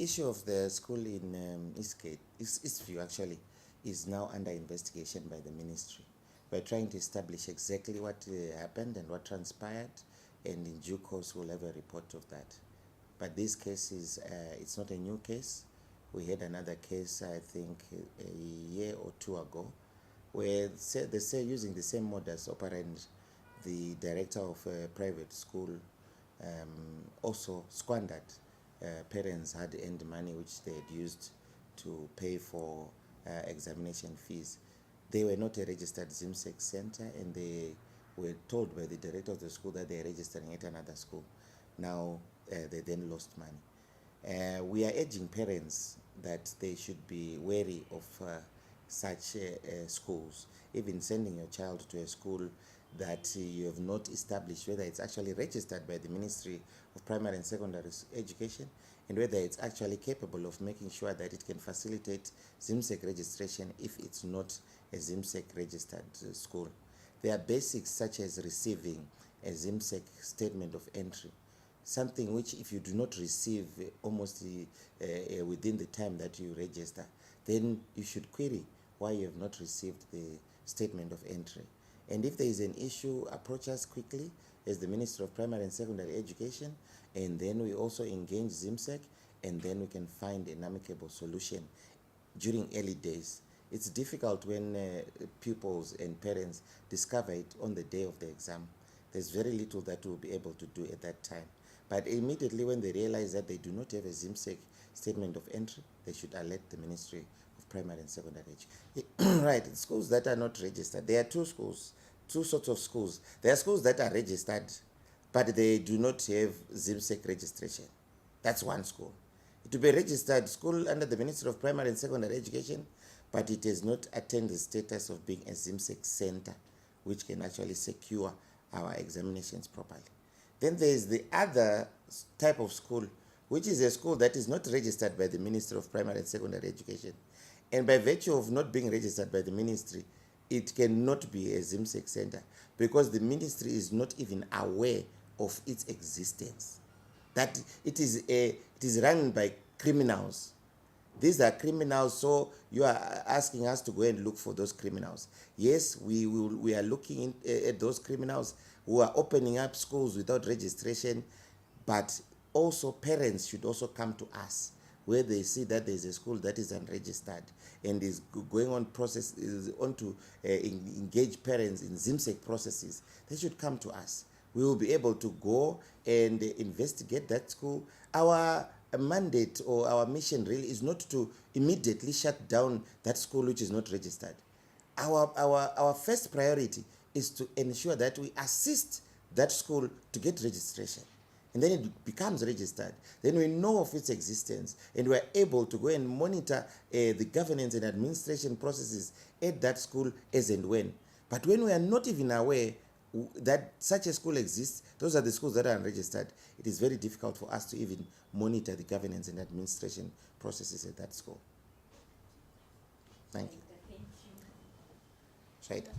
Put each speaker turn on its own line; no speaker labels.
The issue of the school in Eastview actually is now under investigation by the ministry. We're trying to establish exactly what happened and what transpired, and in due course we'll have a report of that. But this case is, it's not a new case. We had another case, I think, a year or two ago, where they say using the same modus operandi, the director of a private school also squandered parents had earned money which they had used to pay for examination fees. They were not a registered ZIMSEC center, and they were told by the director of the school that they are registering at another school. Now they then lost money. We are urging parents that they should be wary of such schools. Even sending your child to a school that you have not established whether it's actually registered by the Ministry of Primary and Secondary Education, and whether it's actually capable of making sure that it can facilitate ZIMSEC registration if it's not a ZIMSEC registered school. There are basics such as receiving a ZIMSEC statement of entry, something which if you do not receive almost within the time that you register, then you should query why you have not received the statement of entry. And if there is an issue, approach us quickly as the Ministry of Primary and Secondary Education, and then we also engage ZIMSEC, and then we can find an amicable solution during early days. It's difficult when pupils and parents discover it on the day of the exam. There's very little that we'll be able to do at that time. But immediately when they realize that they do not have a ZIMSEC statement of entry, they should alert the Ministry of Primary and Secondary Education. Right, schools that are not registered. There are two sorts of schools. There are schools that are registered, but they do not have ZIMSEC registration. That's one school. It will be a registered school under the Ministry of Primary and Secondary Education, but it has not attained the status of being a ZIMSEC center, which can actually secure our examinations properly. Then there is the other type of school, which is a school that is not registered by the Ministry of Primary and Secondary Education. And by virtue of not being registered by the ministry, it cannot be a ZIMSEC center because the ministry is not even aware of its existence. That it is run by criminals. These are criminals, so you are asking us to go and look for those criminals. Yes, we are looking at those criminals who are opening up schools without registration, but also parents should also come to us where they see that there is a school that is unregistered and is going on to engage parents in ZIMSEC processes. They should come to us. We will be able to go and investigate that school. Our mandate or our mission really is not to immediately shut down that school which is not registered. Our first priority is to ensure that we assist that school to get registration. And then it becomes registered. Then we know of its existence, and we're able to go and monitor the governance and administration processes at that school as and when. But when we are not even aware that such a school exists, those are the schools that are unregistered, it is very difficult for us to even monitor the governance and administration processes at that school. Thank you. Right.